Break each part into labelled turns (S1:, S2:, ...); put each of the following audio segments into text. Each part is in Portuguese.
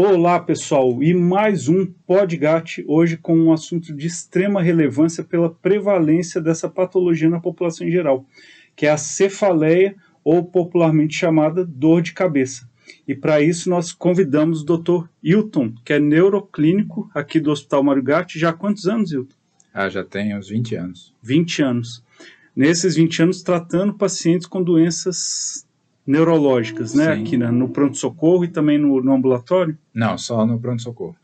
S1: Olá, pessoal, e mais um Podgat, hoje com um assunto de extrema relevância pela prevalência dessa patologia na população em geral, que é a cefaleia, ou popularmente chamada dor de cabeça. E para isso nós convidamos o Dr. Hilton, que é neuroclínico aqui do Hospital Mário Gatti. Já há quantos anos, Hilton?
S2: Já tem uns 20 anos.
S1: 20 anos. Nesses 20 anos tratando pacientes com doenças neurológicas, né?
S2: Sim.
S1: Aqui no pronto-socorro e também no ambulatório?
S2: Não, só no pronto-socorro.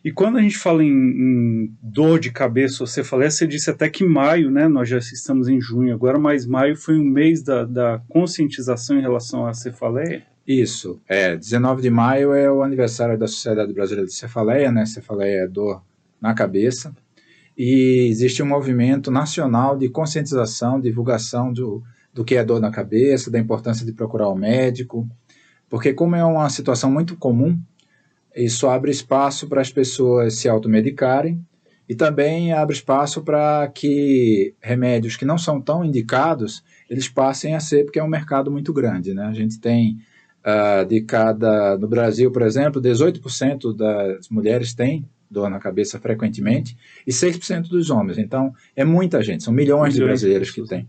S1: E quando a gente fala em dor de cabeça ou cefaleia, você disse até que maio, né? Nós já estamos em junho agora, mas maio foi um mês da conscientização em relação à cefaleia?
S2: Isso, 19 de maio é o aniversário da Sociedade Brasileira de Cefaleia, né? Cefaleia é dor na cabeça. E existe um movimento nacional de conscientização, divulgação do que é dor na cabeça, da importância de procurar o médico, porque como é uma situação muito comum, isso abre espaço para as pessoas se automedicarem e também abre espaço para que remédios que não são tão indicados, eles passem a ser, porque é um mercado muito grande, né? A gente tem, no Brasil, por exemplo, 18% das mulheres têm dor na cabeça frequentemente e 6% dos homens. Então, é muita gente, são milhões de brasileiros que têm.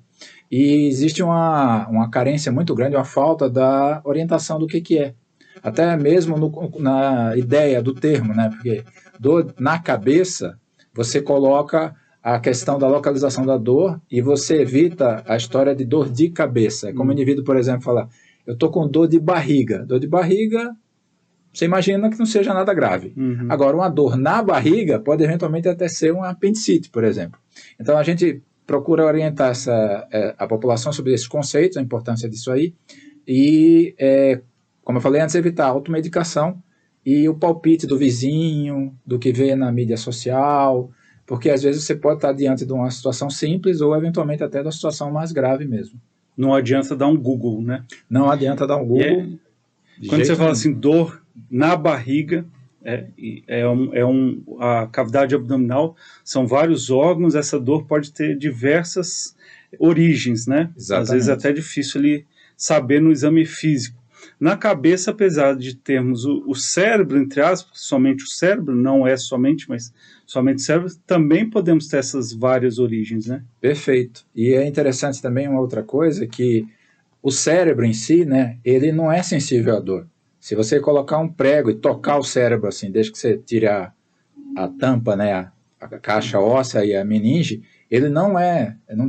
S2: E existe uma carência muito grande, uma falta da orientação do que é. Até mesmo na ideia do termo, né? Porque dor na cabeça, você coloca a questão da localização da dor e você evita a história de dor de cabeça. É como o indivíduo, por exemplo, fala, eu estou com dor de barriga. Dor de barriga, você imagina que não seja nada grave.
S1: Uhum.
S2: Agora, uma dor na barriga pode eventualmente até ser um apendicite, por exemplo. Então, a gente procura orientar a população sobre esses conceitos, a importância disso aí, e, como eu falei antes, evitar a automedicação e o palpite do vizinho, do que vê na mídia social, porque às vezes você pode estar diante de uma situação simples ou eventualmente até de uma situação mais grave mesmo.
S1: Não adianta dar um Google, né?
S2: Não adianta dar um Google.
S1: Quando você fala assim, dor na barriga, a cavidade abdominal, são vários órgãos, essa dor pode ter diversas origens, né?
S2: Exatamente.
S1: Às vezes é até difícil ali saber no exame físico. Na cabeça, apesar de termos o cérebro, entre aspas, somente o cérebro, não é somente, mas somente o cérebro, também podemos ter essas várias origens, né?
S2: Perfeito. E é interessante também uma outra coisa, que o cérebro em si, né, ele não é sensível à dor. Se você colocar um prego e tocar o cérebro assim, desde que você tire a tampa, né, a caixa óssea e a meninge, ele não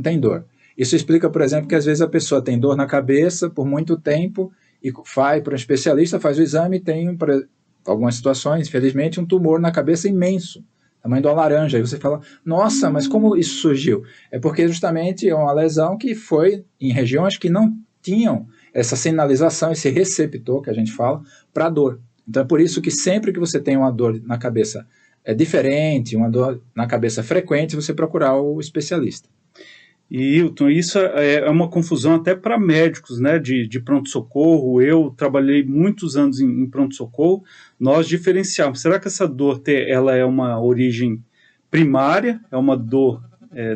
S2: tem dor. Isso explica, por exemplo, que às vezes a pessoa tem dor na cabeça por muito tempo e vai para um especialista, faz o exame e tem, por algumas situações, infelizmente, um tumor na cabeça imenso, tamanho de uma laranja. Aí você fala, nossa, mas como isso surgiu? É porque justamente é uma lesão que foi em regiões que não tinham essa sinalização, esse receptor que a gente fala, para a dor. Então é por isso que sempre que você tem uma dor na cabeça diferente, uma dor na cabeça frequente, você procurar o especialista.
S1: E, Hilton, isso é uma confusão até para médicos, né, de pronto-socorro. Eu trabalhei muitos anos em pronto-socorro, nós diferenciamos. Será que essa dor ela é uma origem primária, é uma dor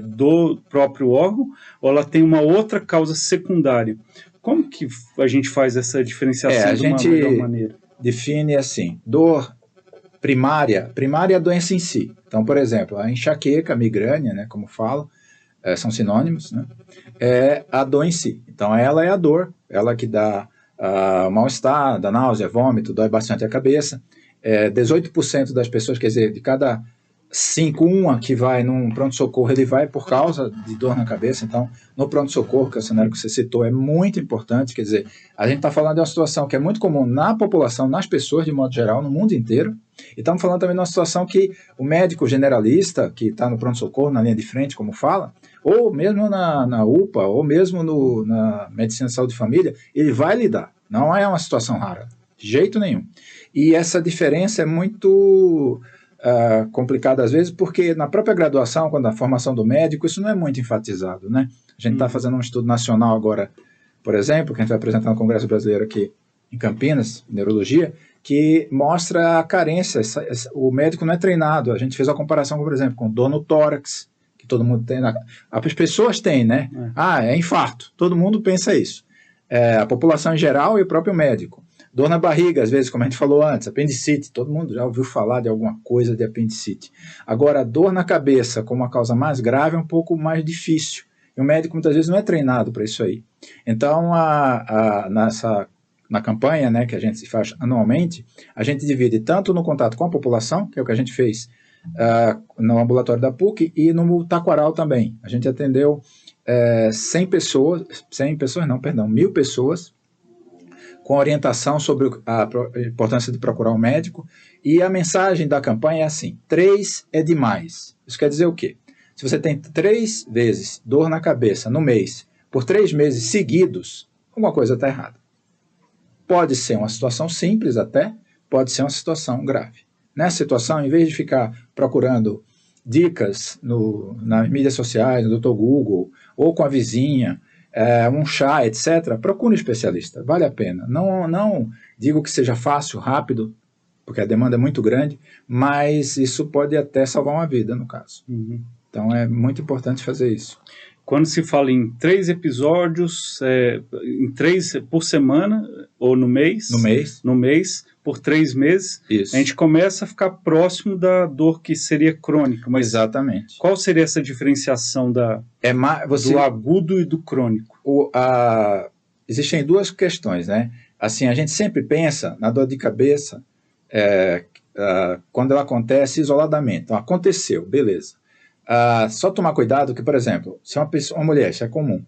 S1: do próprio órgão, ou ela tem uma outra causa secundária? Como que a gente faz essa diferenciação de uma melhor maneira?
S2: Define assim, dor primária é a doença em si. Então, por exemplo, a enxaqueca, a migrânia, né, como falo, são sinônimos, né, é a dor em si. Então, ela é a dor, ela que dá mal-estar, dá náusea, vômito, dói bastante a cabeça. 18% das pessoas, quer dizer, de cada 5, uma que vai num pronto-socorro, ele vai por causa de dor na cabeça. Então, no pronto-socorro, que é o cenário que você citou, é muito importante. Quer dizer, a gente está falando de uma situação que é muito comum na população, nas pessoas de modo geral, no mundo inteiro. E estamos falando também de uma situação que o médico generalista, que está no pronto-socorro, na linha de frente, como fala, ou mesmo na UPA, ou mesmo na medicina de saúde de família, ele vai lidar. Não é uma situação rara, de jeito nenhum. E essa diferença é muito complicada às vezes, porque na própria graduação, quando a formação do médico, isso não é muito enfatizado, né? A gente está fazendo um estudo nacional agora, por exemplo, que a gente vai apresentar no Congresso Brasileiro aqui em Campinas, neurologia, que mostra a carência. O médico não é treinado. A gente fez uma comparação, por exemplo, com dor no tórax, que todo mundo tem. As pessoas têm, né? É infarto. Todo mundo pensa isso. A população em geral e o próprio médico. Dor na barriga, às vezes, como a gente falou antes, apendicite, todo mundo já ouviu falar de alguma coisa de apendicite. Agora, dor na cabeça como a causa mais grave é um pouco mais difícil. E o médico muitas vezes não é treinado para isso aí. Então, na campanha, né, que a gente faz anualmente, a gente divide tanto no contato com a população, que é o que a gente fez no ambulatório da PUC, e no Taquaral também. A gente atendeu 1.000 pessoas, com orientação sobre a importância de procurar um médico, e a mensagem da campanha é assim: 3 é demais. Isso quer dizer o quê? Se você tem 3 vezes dor na cabeça no mês, por 3 meses seguidos, alguma coisa está errada. Pode ser uma situação simples até, pode ser uma situação grave. Nessa situação, em vez de ficar procurando dicas nas mídias sociais, no Dr. Google, ou com a vizinha, um chá, etc., procure um especialista, vale a pena. Não digo que seja fácil, rápido, porque a demanda é muito grande, mas isso pode até salvar uma vida, no caso.
S1: Uhum.
S2: Então é muito importante fazer isso.
S1: Quando se fala em 3 episódios, em 3 por semana, ou no mês, por 3 meses,
S2: isso.
S1: A gente começa a ficar próximo da dor que seria crônica. Mas
S2: exatamente.
S1: Qual seria essa diferenciação do agudo e do crônico?
S2: Existem 2 questões, né? Assim, a gente sempre pensa na dor de cabeça quando ela acontece isoladamente. Então, aconteceu, beleza. Só tomar cuidado que, por exemplo, se uma mulher, isso é comum,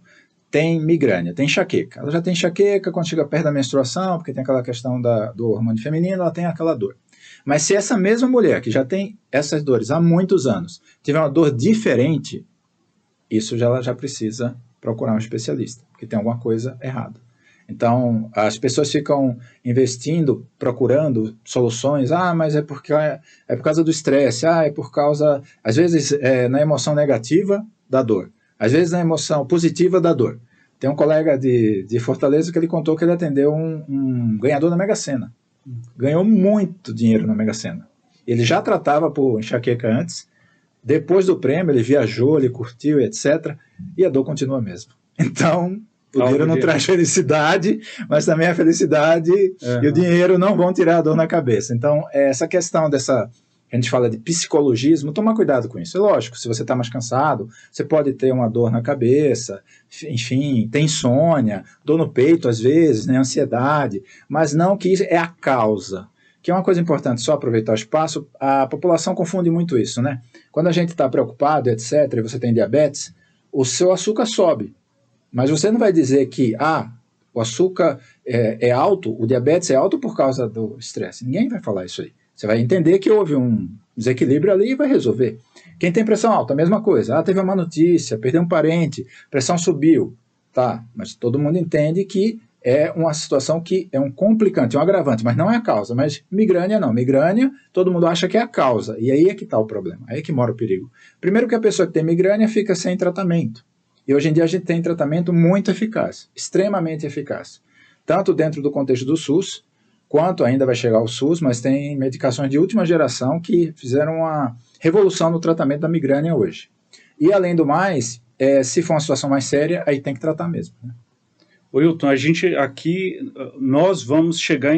S2: tem migrânia, tem enxaqueca. Ela já tem enxaqueca quando chega perto da menstruação, porque tem aquela questão do hormônio feminino, ela tem aquela dor. Mas se essa mesma mulher, que já tem essas dores há muitos anos, tiver uma dor diferente, ela já precisa procurar um especialista, porque tem alguma coisa errada. Então, as pessoas ficam investindo, procurando soluções. Mas é por causa do estresse. É por causa... Às vezes, na emoção negativa da dor. Às vezes, na emoção positiva da dor. Tem um colega de Fortaleza que ele contou que ele atendeu um ganhador da Mega Sena. Ganhou muito dinheiro na Mega Sena. Ele já tratava por enxaqueca antes. Depois do prêmio, ele viajou, ele curtiu, etc. E a dor continua mesmo. Então... O dinheiro não traz felicidade, mas também a felicidade e o dinheiro não vão tirar a dor na cabeça. Então, essa questão a gente fala de psicologismo, toma cuidado com isso. É lógico, se você está mais cansado, você pode ter uma dor na cabeça, enfim, tem insônia, dor no peito às vezes, né, ansiedade, mas não que isso é a causa. Que é uma coisa importante, só aproveitar o espaço, a população confunde muito isso, né? Quando a gente está preocupado, etc., e você tem diabetes, o seu açúcar sobe. Mas você não vai dizer que o açúcar é alto, o diabetes é alto por causa do estresse. Ninguém vai falar isso aí. Você vai entender que houve um desequilíbrio ali e vai resolver. Quem tem pressão alta, a mesma coisa. Teve uma notícia, perdeu um parente, pressão subiu. Tá, mas todo mundo entende que é uma situação que é um complicante, um agravante, mas não é a causa. Mas migrânia não. Migrânia, todo mundo acha que é a causa. E aí é que está o problema, aí é que mora o perigo. Primeiro que a pessoa que tem migrânia fica sem tratamento. E hoje em dia a gente tem tratamento muito eficaz, extremamente eficaz. Tanto dentro do contexto do SUS, quanto ainda vai chegar ao SUS, mas tem medicações de última geração que fizeram uma revolução no tratamento da migrânia hoje. E além do mais, se for uma situação mais séria, aí tem que tratar mesmo, né?
S1: Wilton, a gente aqui, nós vamos chegar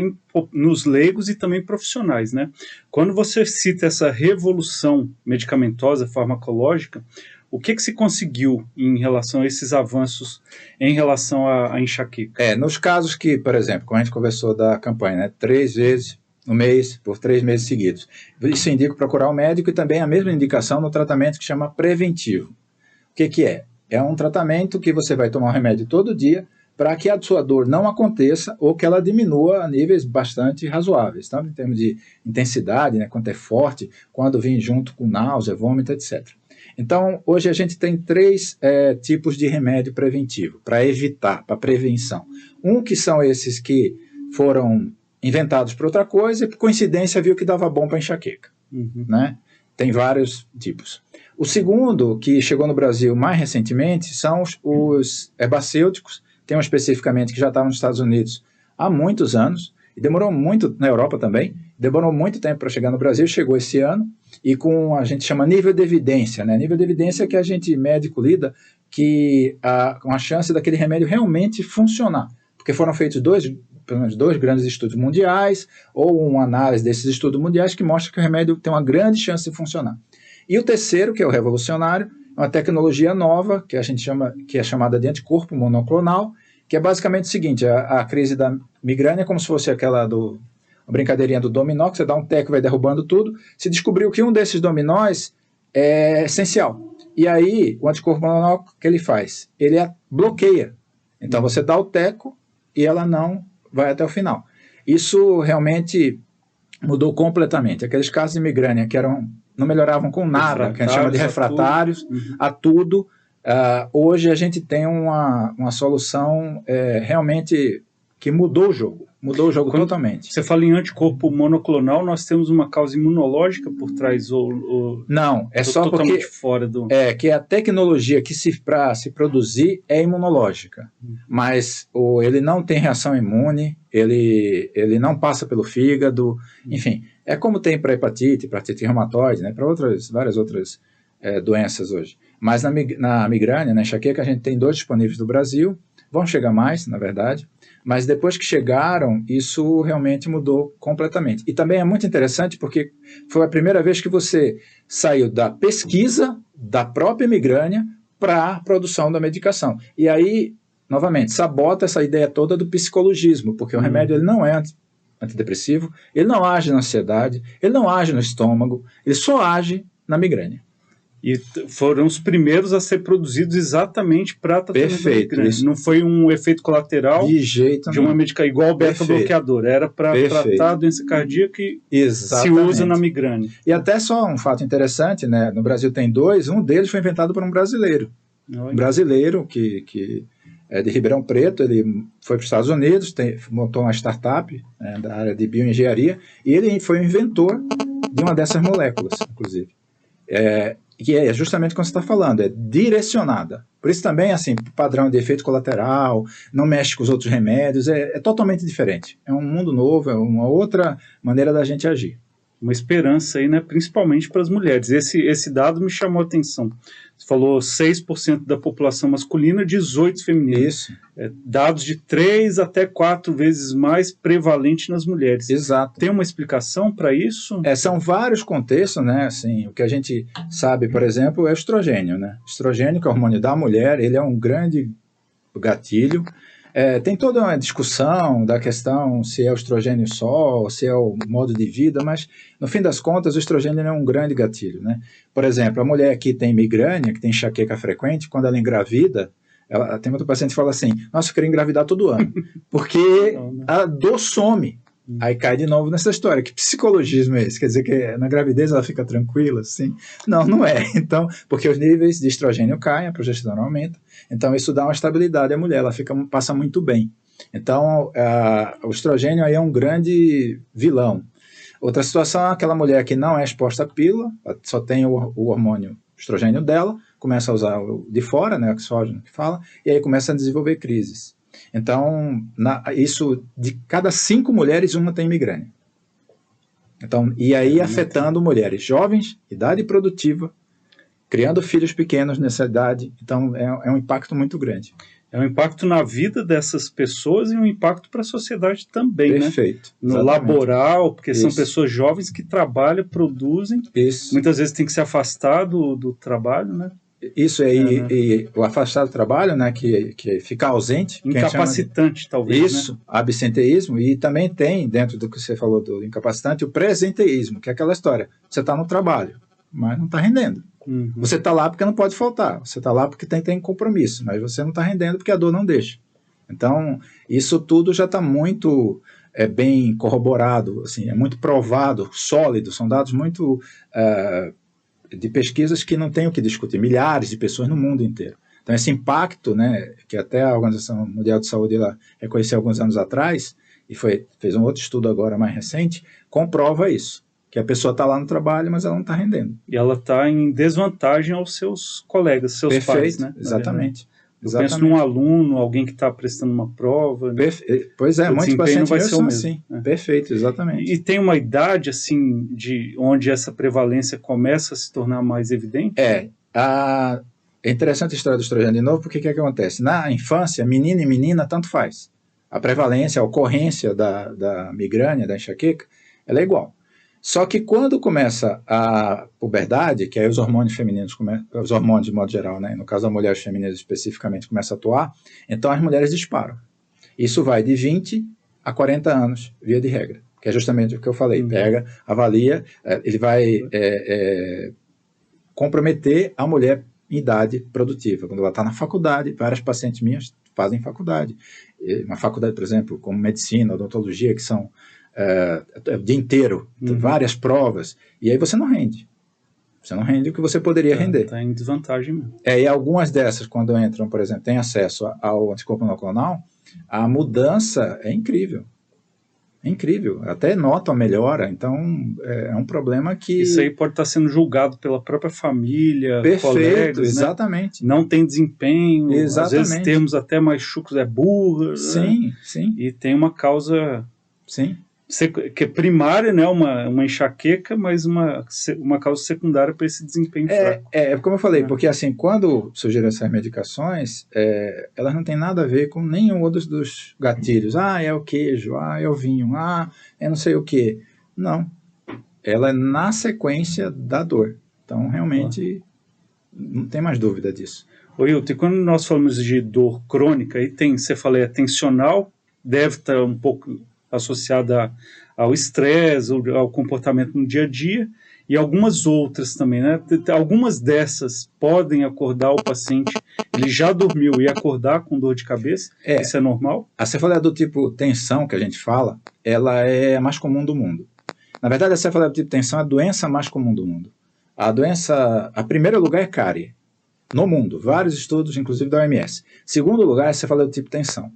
S1: nos leigos e também profissionais, né? Quando você cita essa revolução medicamentosa, farmacológica, o que se conseguiu em relação a esses avanços em relação à enxaqueca?
S2: Nos casos que, por exemplo, como a gente conversou da campanha, né, 3 vezes no mês, por 3 meses seguidos, isso indica procurar um médico e também a mesma indicação no tratamento que chama preventivo. O que é? É um tratamento que você vai tomar um remédio todo dia para que a sua dor não aconteça ou que ela diminua a níveis bastante razoáveis, tá? Em termos de intensidade, né, quanto é forte, quando vem junto com náusea, vômito, etc. Então, hoje a gente tem 3 tipos de remédio preventivo, para evitar, para prevenção. Um que são esses que foram inventados para outra coisa e, por coincidência, viu que dava bom para enxaqueca. Né? Tem vários tipos. O segundo, que chegou no Brasil mais recentemente, são os herbacêuticos. Tem um especificamente que já está nos Estados Unidos há muitos anos, e demorou muito, na Europa também, demorou muito tempo para chegar no Brasil, chegou esse ano, e com a gente chama nível de evidência, né? Nível de evidência é que a gente, médico, lida com a chance daquele remédio realmente funcionar, porque foram feitos 2 pelo menos 2 grandes estudos mundiais, ou uma análise desses estudos mundiais que mostra que o remédio tem uma grande chance de funcionar. E o terceiro, que é o revolucionário, é uma tecnologia nova, que a gente chama, que é chamada de anticorpo monoclonal, que é basicamente o seguinte: a crise da migrânia é como se fosse a brincadeirinha do dominó, que você dá um teco e vai derrubando tudo. Se descobriu que um desses dominós é essencial. E aí, o anticorpo monoclonal, o que ele faz? Ele bloqueia. Então, você dá o teco e ela não vai até o final. Isso realmente mudou completamente. Aqueles casos de migrânia que não melhoravam com nada, que a gente chama de refratários, a tudo. Hoje a gente tem uma solução realmente que mudou o jogo. Mudou o jogo totalmente.
S1: Você fala em anticorpo monoclonal, nós temos uma causa imunológica por trás?
S2: Não, é só porque
S1: fora do...
S2: que a tecnologia que para se produzir é imunológica, mas ele não tem reação imune, ele não passa pelo fígado, enfim, é como tem para hepatite, para artrite reumatoide, né, para várias outras doenças hoje. Mas na migrânia, na enxaqueca, a gente tem 2 disponíveis no Brasil, vão chegar mais, na verdade, mas depois que chegaram, isso realmente mudou completamente. E também é muito interessante porque foi a primeira vez que você saiu da pesquisa da própria migrânia para a produção da medicação. E aí, novamente, sabota essa ideia toda do psicologismo, porque o remédio ele não é antidepressivo, ele não age na ansiedade, ele não age no estômago, ele só age na migrânia.
S1: E foram os primeiros a ser produzidos exatamente para tratamento da migrânia. Não foi um efeito colateral
S2: de jeito
S1: de uma medicação igual o beta-bloqueador. Era para tratar a doença cardíaca que se usa na migrânia.
S2: E até só um fato interessante, né? No Brasil tem 2, um deles foi inventado por um brasileiro. Um brasileiro que é de Ribeirão Preto, ele foi para os Estados Unidos, montou uma startup da área de bioengenharia, e ele foi o inventor de uma dessas moléculas, inclusive. Que é justamente o que você está falando, é direcionada. Por isso também, assim, padrão de efeito colateral, não mexe com os outros remédios, é totalmente diferente. É um mundo novo, é uma outra maneira da gente agir.
S1: Uma esperança aí, né, principalmente para as mulheres. Esse dado me chamou a atenção. Você falou 6% da população masculina, 18% feminina.
S2: Isso.
S1: Dados de 3 até 4 vezes mais prevalente nas mulheres.
S2: Exato.
S1: Tem uma explicação para isso?
S2: São vários contextos, né? Assim, o que a gente sabe, por exemplo, é o estrogênio, né? O estrogênio, que é o hormônio da mulher, ele é um grande gatilho. Tem toda uma discussão da questão se é o estrogênio só, ou se é o modo de vida, mas no fim das contas o estrogênio é um grande gatilho, né? Por exemplo, a mulher que tem migrânia, que tem enxaqueca frequente, quando ela engravida, tem muito paciente que fala assim: nossa, eu queria engravidar todo ano, porque a dor some. Aí cai de novo nessa história. Que psicologismo é esse? Quer dizer que na gravidez ela fica tranquila, assim? Não, não é. Então, porque os níveis de estrogênio caem, a progesterona aumenta, então isso dá uma estabilidade à mulher, ela passa muito bem. Então, o estrogênio aí é um grande vilão. Outra situação é aquela mulher que não é exposta à pílula, só tem o hormônio estrogênio dela, começa a usar o de fora, né, o oxógeno que fala, e aí começa a desenvolver crises. Então, isso de cada 5 mulheres, uma tem migrânia. Então, e aí afetando mulheres jovens, idade produtiva, criando filhos pequenos nessa idade. Então, é um impacto muito grande.
S1: É um impacto na vida dessas pessoas e um impacto para a sociedade também,
S2: Perfeito,
S1: né? No laboral, porque são pessoas jovens que trabalham, produzem.
S2: Isso.
S1: Muitas vezes tem que se afastar do trabalho, né?
S2: Isso aí, e o afastado do trabalho, né, que fica ausente.
S1: Incapacitante, talvez.
S2: Isso, né? Absenteísmo, e também tem, dentro do que você falou do incapacitante, o presenteísmo, que é aquela história: você está no trabalho, mas não está rendendo.
S1: Uhum.
S2: Você está lá porque não pode faltar, você está lá porque tem compromisso, mas você não está rendendo porque a dor não deixa. Então, isso tudo já está muito bem corroborado, assim, é muito provado, sólido, são dados muito... de pesquisas que não tem o que discutir, milhares de pessoas no mundo inteiro. Então, esse impacto, né, que até a Organização Mundial de Saúde ela reconheceu alguns anos atrás, e fez um outro estudo agora mais recente, comprova isso, que a pessoa está lá no trabalho, mas ela não está rendendo.
S1: E ela está em desvantagem aos seus colegas, seus pais, né?
S2: Exatamente.
S1: Eu penso num aluno, alguém que está prestando uma prova. Né?
S2: Pois é, muitos pacientes
S1: vai ser o mesmo.
S2: Assim. Perfeito, exatamente.
S1: E tem uma idade, assim, de onde essa prevalência começa a se tornar mais evidente?
S2: É interessante a história do estrogênio de novo, porque o que acontece? Na infância, menino e menina, tanto faz. A prevalência, a ocorrência da migrânia, da enxaqueca, ela é igual. Só que quando começa a puberdade, que aí os hormônios femininos, os hormônios de modo geral, né, no caso das mulheres femininas especificamente, começam a atuar, então as mulheres disparam. Isso vai de 20 a 40 anos, via de regra, que é justamente o que eu falei. Pega, avalia, ele vai comprometer a mulher em idade produtiva. Quando ela está na faculdade, várias pacientes minhas fazem faculdade. Uma faculdade, por exemplo, como medicina, odontologia, que são o dia inteiro, várias provas, e aí você não rende. Você não rende o que você poderia render.
S1: Está em desvantagem mesmo.
S2: E algumas dessas, quando entram, por exemplo, têm acesso ao anticorpo monoclonal, a mudança é incrível. É incrível. Até notam a melhora. Então, é um problema que...
S1: Isso aí pode estar sendo julgado pela própria família,
S2: perfeito,
S1: colegas,
S2: exatamente.
S1: Né? Não tem desempenho.
S2: Exatamente.
S1: Às vezes termos até mais chucros, é burra.
S2: Sim,
S1: né?
S2: sim.
S1: E tem uma causa...
S2: Sim.
S1: Que é primária, né, uma enxaqueca, mas uma causa secundária para esse desempenho fraco.
S2: Como eu falei, porque assim, quando surgiram essas medicações, elas não têm nada a ver com nenhum outro dos gatilhos. É o queijo, é o vinho, é não sei o que. Não. Ela é na sequência da dor. Então, realmente, não tem mais dúvida disso.
S1: Ô, Hilton, quando nós falamos de dor crônica, aí tem cefaleia tensional, deve estar um pouco associada ao estresse, ao comportamento no dia a dia, e algumas outras também, né? Algumas dessas podem acordar o paciente, ele já dormiu e acordar com dor de cabeça, isso é normal?
S2: A cefaleia do tipo tensão, que a gente fala, ela é a mais comum do mundo. Na verdade, a cefaleia do tipo tensão é a doença mais comum do mundo. A primeiro lugar é cárie, no mundo, vários estudos, inclusive da OMS. Segundo lugar é a cefaleia do tipo tensão.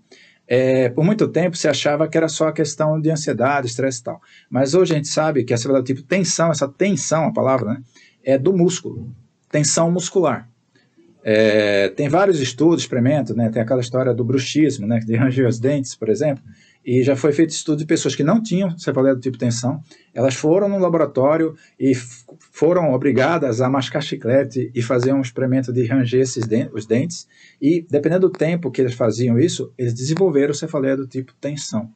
S2: Por muito tempo se achava que era só a questão de ansiedade, estresse e tal. Mas hoje a gente sabe que a cefaleia do tipo tensão, essa tensão, a palavra, né, é do músculo, tensão muscular. Tem vários estudos, experimentos, né, tem aquela história do bruxismo, né, de ranger os dentes, por exemplo, e já foi feito estudo de pessoas que não tinham cefaleia do tipo tensão, elas foram no laboratório e foram obrigadas a mascar chiclete e fazer um experimento de ranger os dentes, e dependendo do tempo que eles faziam isso, eles desenvolveram cefaleia do tipo tensão,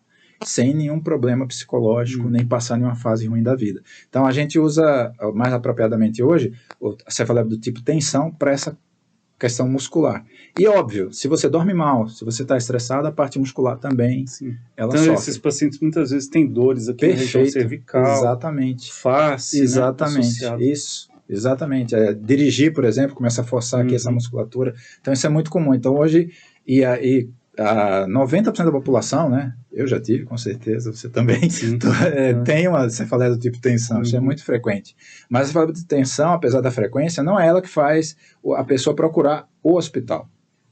S2: sem nenhum problema psicológico, nem passar nenhuma fase ruim da vida. Então a gente usa mais apropriadamente hoje a cefaleia do tipo tensão para essa questão muscular. E óbvio, se você dorme mal, se você está estressado, a parte muscular também, ela
S1: então,
S2: sofre.
S1: esses pacientes muitas vezes têm dores aqui na região cervical,
S2: exatamente.
S1: Face,
S2: exatamente,
S1: né,
S2: isso, exatamente. Dirigir, por exemplo, começa a forçar aqui essa musculatura. Então isso é muito comum. Então hoje, 90% da população, né, eu já tive, com certeza, você também, tem uma cefaleia do tipo tensão, isso é muito frequente. Mas a cefaleia do tipo tensão, apesar da frequência, não é ela que faz a pessoa procurar o hospital.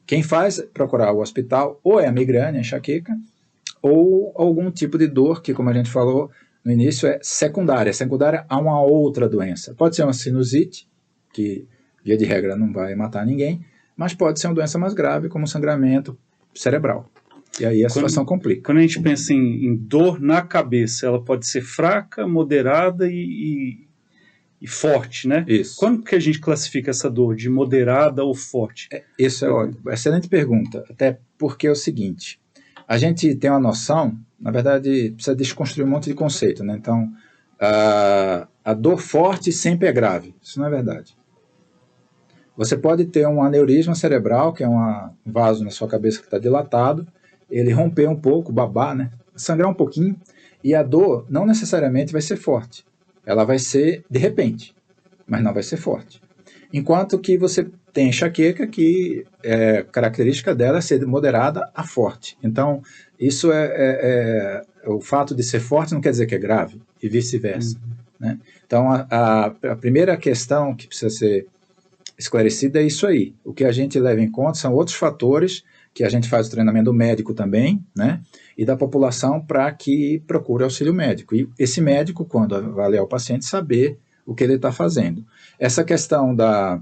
S2: Quem faz procurar o hospital ou é a migrânia, a enxaqueca, ou algum tipo de dor que, como a gente falou no início, é secundária a uma outra doença. Pode ser uma sinusite, que via de regra não vai matar ninguém, mas pode ser uma doença mais grave, como sangramento cerebral. E aí a situação complica.
S1: Quando a gente pensa em dor na cabeça, ela pode ser fraca, moderada e forte, né?
S2: Isso.
S1: Quando que a gente classifica essa dor de moderada ou forte?
S2: Isso é ótimo. Excelente pergunta. Até porque é o seguinte, a gente tem uma noção, na verdade, precisa desconstruir um monte de conceito, né? Então, a dor forte sempre é grave. Isso não é verdade. Você pode ter um aneurisma cerebral, que é um vaso na sua cabeça que está dilatado, ele romper um pouco, babar, né? Sangrar um pouquinho, e a dor não necessariamente vai ser forte. Ela vai ser de repente, mas não vai ser forte. Enquanto que você tem enxaqueca, que característica dela é ser moderada a forte. Então, isso o fato de ser forte não quer dizer que é grave, e vice-versa. Né? Então, a primeira questão que precisa ser esclarecida é isso aí. O que a gente leva em conta são outros fatores que a gente faz o treinamento médico também, né? E da população para que procure auxílio médico. E esse médico, quando avaliar o paciente, saber o que ele está fazendo. Essa questão da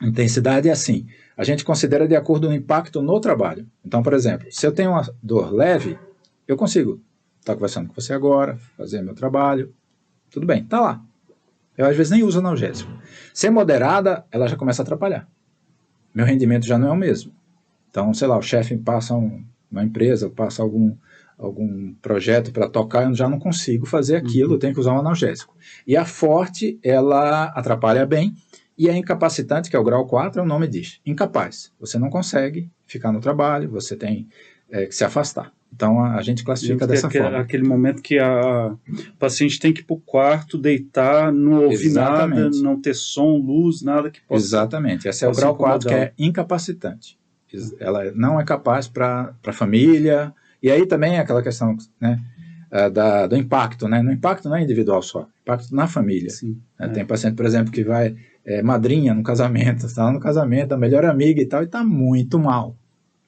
S2: intensidade é assim, a gente considera de acordo com o impacto no trabalho. Então, por exemplo, se eu tenho uma dor leve, eu consigo estar conversando com você agora, fazer meu trabalho, tudo bem, tá lá. Eu às vezes nem uso analgésico. Se é moderada, ela já começa a atrapalhar. Meu rendimento já não é o mesmo. Então, sei lá, o chefe passa um uma empresa, eu passo algum projeto para tocar, eu já não consigo fazer aquilo, eu tenho que usar um analgésico. E a forte, ela atrapalha bem, e a incapacitante, que é o grau 4, o nome diz, incapaz. Você não consegue ficar no trabalho, você tem que se afastar. Então, a gente classifica dessa forma.
S1: Aquele momento que o paciente tem que ir para o quarto, deitar, não ouvir nada, não ter som, luz, nada que possa...
S2: Exatamente. Esse é o grau 4, que é incapacitante. Ela não é capaz para a família. E aí também é aquela questão, né, do impacto, né? No impacto não é individual só, impacto na família.
S1: Sim,
S2: Tem paciente, por exemplo, que vai madrinha no casamento, está no casamento, a melhor amiga e tal, e está muito mal.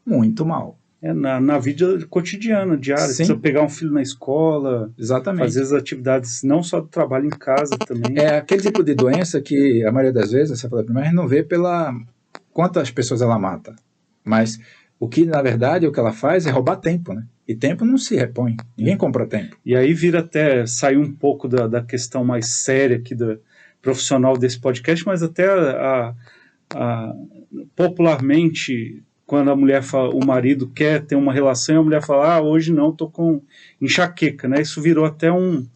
S2: Muito mal.
S1: Na vida cotidiana, diária.
S2: Sim.
S1: Precisa pegar um filho na escola,
S2: exatamente,
S1: fazer as atividades não só do trabalho, em casa também.
S2: É aquele tipo de doença que a maioria das vezes, você fala, mas não vê pela quantas pessoas ela mata. Mas o que, na verdade, o que ela faz é roubar tempo, né? E tempo não se repõe. Ninguém compra tempo.
S1: E aí vira até, sair um pouco da questão mais séria aqui do profissional desse podcast, mas até popularmente, quando a mulher fala, o marido quer ter uma relação e a mulher fala, hoje não, estou com enxaqueca, né? Isso virou até um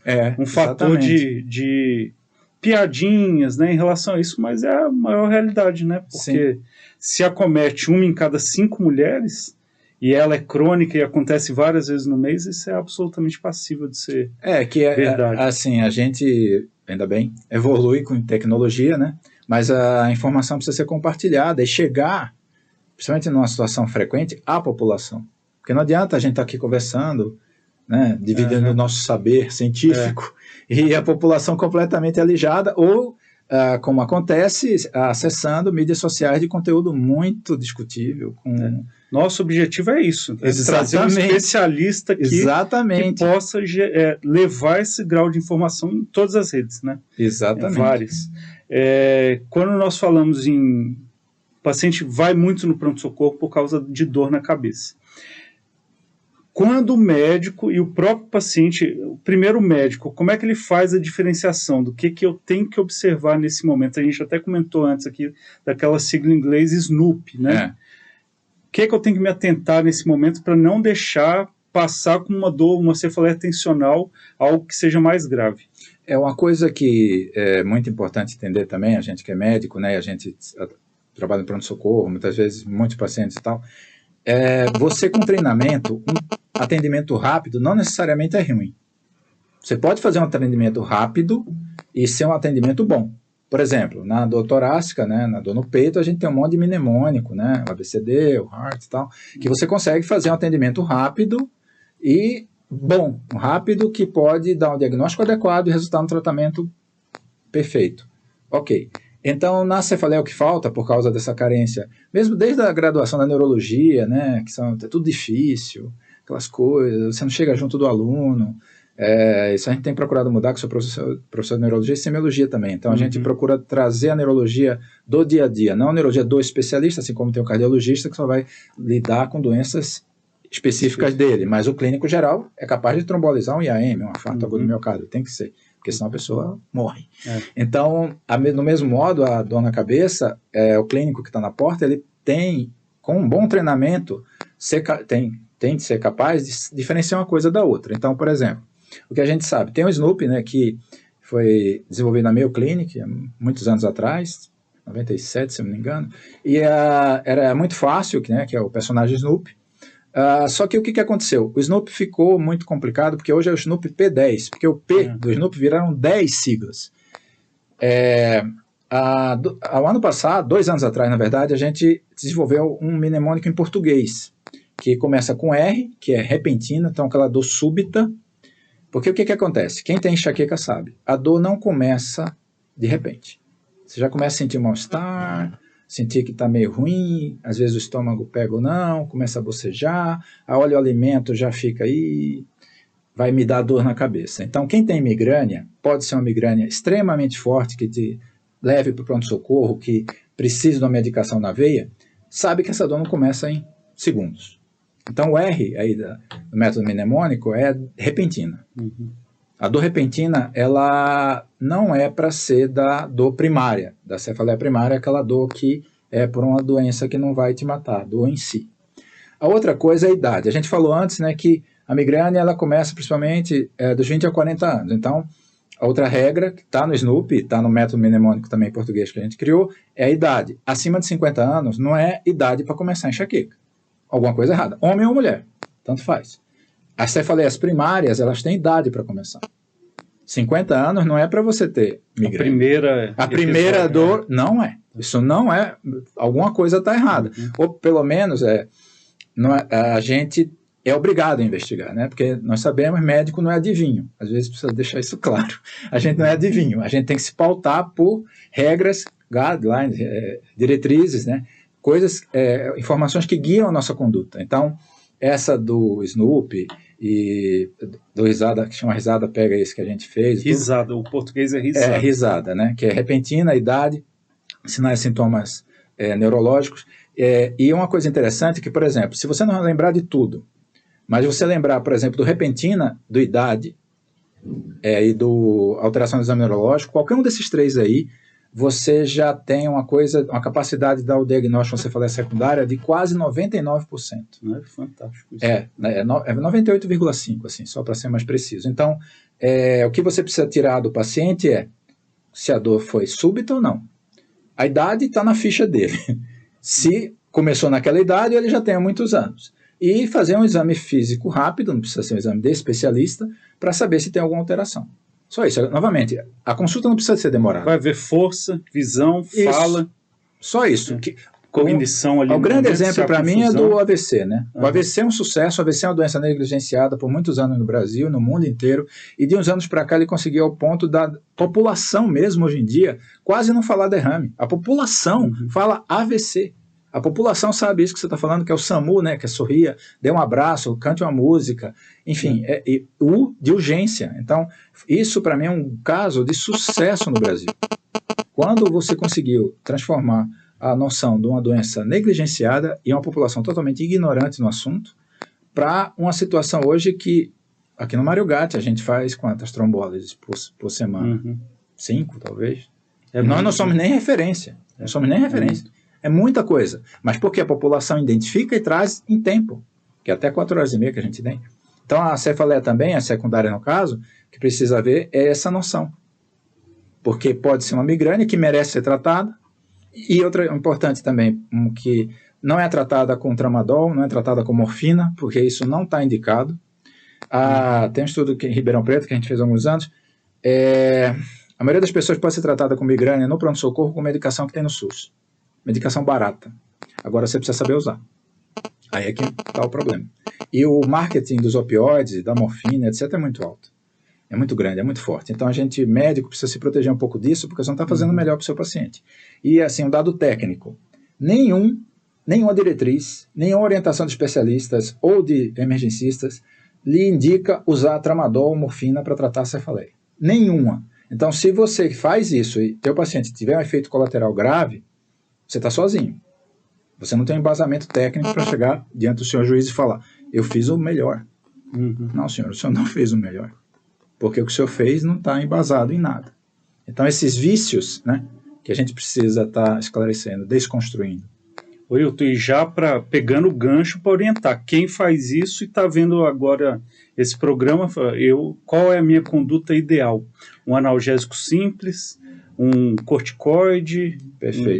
S1: fator de piadinhas, né, em relação a isso, mas é a maior realidade, né? Porque se acomete 1 em cada 5 mulheres e ela é crônica e acontece várias vezes no mês, isso é absolutamente passível de ser verdade.
S2: Assim, a gente, ainda bem, evolui com tecnologia, né? Mas a informação precisa ser compartilhada e chegar, principalmente numa situação frequente, à população. Porque não adianta a gente estar aqui conversando, né, dividindo o nosso saber científico e a população completamente alijada ou, como acontece, acessando mídias sociais de conteúdo muito discutível.
S1: Nosso objetivo é isso, trazer um especialista aqui que possa levar esse grau de informação em todas as redes, né?
S2: Exatamente.
S1: Várias. Quando nós falamos em... O paciente vai muito no pronto-socorro por causa de dor na cabeça. Quando o médico e o próprio paciente, o primeiro médico, como é que ele faz a diferenciação do que eu tenho que observar nesse momento? A gente até comentou antes aqui daquela sigla em inglês SNOOP, né? O que eu tenho que me atentar nesse momento para não deixar passar com uma dor, uma cefaleia tensional, algo que seja mais grave?
S2: É uma coisa que é muito importante entender também, a gente que é médico, né, a gente trabalha no pronto-socorro, muitas vezes muitos pacientes e tal, você com treinamento, um atendimento rápido não necessariamente é ruim. Você pode fazer um atendimento rápido e ser um atendimento bom. Por exemplo, na dor torácica, né, na dor no peito, a gente tem um monte de mnemônico, né, o ABCD, o HEART e tal, que você consegue fazer um atendimento rápido e bom, rápido, que pode dar um diagnóstico adequado e resultar no tratamento perfeito. Ok. Então, na cefaleia, o que falta por causa dessa carência, mesmo desde a graduação da neurologia, né, que é tudo difícil, aquelas coisas, você não chega junto do aluno, isso a gente tem procurado mudar, que sou professor de neurologia e semiologia também, então a gente procura trazer a neurologia do dia a dia, não a neurologia do especialista, assim como tem o cardiologista que só vai lidar com doenças específicas dele, mas o clínico geral é capaz de trombolizar um IAM, um infarto agudo do miocárdio, tem que ser, porque senão a pessoa morre. Então, no mesmo modo, a dor na cabeça, o clínico que está na porta, ele tem, com um bom treinamento, tem de ser capaz de diferenciar uma coisa da outra. Então, por exemplo, o que a gente sabe, tem o SNOOP, né, que foi desenvolvido na Mayo Clinic, há muitos anos atrás, 97, se eu não me engano, e era muito fácil, né, que é o personagem Snoopy. Só que o que aconteceu? O Snoopy ficou muito complicado, porque hoje é o Snoopy P10, porque o P do Snoopy viraram 10 siglas. Ao ano passado, 2 anos atrás, na verdade, a gente desenvolveu um mnemônico em português, que começa com R, que é repentina, então aquela dor súbita. Porque o que acontece? Quem tem enxaqueca sabe, a dor não começa de repente. Você já começa a sentir mal-estar, sentir que está meio ruim, às vezes o estômago pega ou não, começa a bocejar, olha o alimento, já fica aí, vai me dar dor na cabeça. Então, quem tem migrânia, pode ser uma migrânia extremamente forte, que te leve para o pronto-socorro, que precisa de uma medicação na veia, sabe que essa dor não começa em segundos. Então, o R aí do método mnemônico é repentina. A dor repentina, ela não é para ser da dor primária, da cefaleia primária, aquela dor que é por uma doença que não vai te matar, a dor em si. A outra coisa é a idade. A gente falou antes, né, que a migrânia ela começa principalmente dos 20 a 40 anos. Então, a outra regra, que está no SNOOP, está no método mnemônico também em português que a gente criou, é a idade. Acima de 50 anos não é idade para começar a enxaqueca. Alguma coisa errada. Homem ou mulher, tanto faz. As cefaleias primárias, elas têm idade para começar. 50 anos não é para você ter migrânia. A primeira dor não é. Isso não é. Alguma coisa está errada. Ou pelo menos a gente é obrigado a investigar, né? Porque nós sabemos, médico não é adivinho. Às vezes precisa deixar isso claro. A gente não é adivinho. A gente tem que se pautar por regras, guidelines, diretrizes, né? Coisas, informações que guiam a nossa conduta. Então, essa do SNOOP e do risada, que chama risada, pega esse que a gente fez.
S1: Risada, o português é risada.
S2: É, risada, né? Que é repentina, idade, sinais e sintomas neurológicos. E uma coisa interessante é que, por exemplo, se você não lembrar de tudo, mas você lembrar, por exemplo, do repentina, do idade e do alteração do exame neurológico, qualquer um desses três aí, você já tem uma capacidade de dar o diagnóstico de cefaleia secundária de quase 99%.
S1: É fantástico isso.
S2: É 98,5%, assim, só para ser mais preciso. Então, o que você precisa tirar do paciente é se a dor foi súbita ou não. A idade está na ficha dele. Se começou naquela idade, ele já tem há muitos anos. E fazer um exame físico rápido, não precisa ser um exame de especialista, para saber se tem alguma alteração. Só isso. Novamente, a consulta não precisa ser demorada.
S1: Vai ver força, visão, fala.
S2: Só isso.
S1: Cognição ali.
S2: O grande exemplo para mim é do AVC, né? O AVC é um sucesso, o AVC é uma doença negligenciada por muitos anos no Brasil, no mundo inteiro, e de uns anos para cá ele conseguiu ao ponto da população mesmo hoje em dia quase não falar derrame. A população fala AVC. A população sabe isso que você está falando, que é o SAMU, né? Que é sorria, dê um abraço, cante uma música, enfim, de urgência. Então, isso para mim é um caso de sucesso no Brasil. Quando você conseguiu transformar a noção de uma doença negligenciada e uma população totalmente ignorante no assunto para uma situação hoje que, aqui no Mário Gatti, a gente faz quantas trombólises por semana? 5, talvez. Nós não somos nem referência. Não somos nem referência. É muita coisa. Mas porque a população identifica e traz em tempo, que é até 4h30 que a gente tem. Então, a cefaleia também, a secundária no caso, que precisa ver é essa noção. Porque pode ser uma migrânia que merece ser tratada. E outra importante também, que não é tratada com tramadol, não é tratada com morfina, porque isso não está indicado. Tem um estudo em Ribeirão Preto, que a gente fez há alguns anos. A maioria das pessoas pode ser tratada com migrânia no pronto-socorro com medicação que tem no SUS. Medicação barata. Agora você precisa saber usar. Aí é que está o problema. E o marketing dos opioides, da morfina, etc. é muito alto. É muito grande, é muito forte. Então, a gente, médico, precisa se proteger um pouco disso, porque você não está fazendo o melhor para o seu paciente. E, assim, um dado técnico. Nenhuma diretriz, nenhuma orientação de especialistas ou de emergencistas lhe indica usar tramadol ou morfina para tratar a cefaleia. Nenhuma. Então, se você faz isso e teu paciente tiver um efeito colateral grave, você está sozinho. Você não tem um embasamento técnico para chegar diante do senhor juiz e falar, eu fiz o melhor. Não, senhor, o senhor não fez o melhor. Porque o que o senhor fez não está embasado em nada. Então, esses vícios, né, que a gente precisa estar esclarecendo, desconstruindo.
S1: Wilton, e já pegando o gancho para orientar, quem faz isso e está vendo agora esse programa, qual é a minha conduta ideal? Um analgésico simples, um corticoide,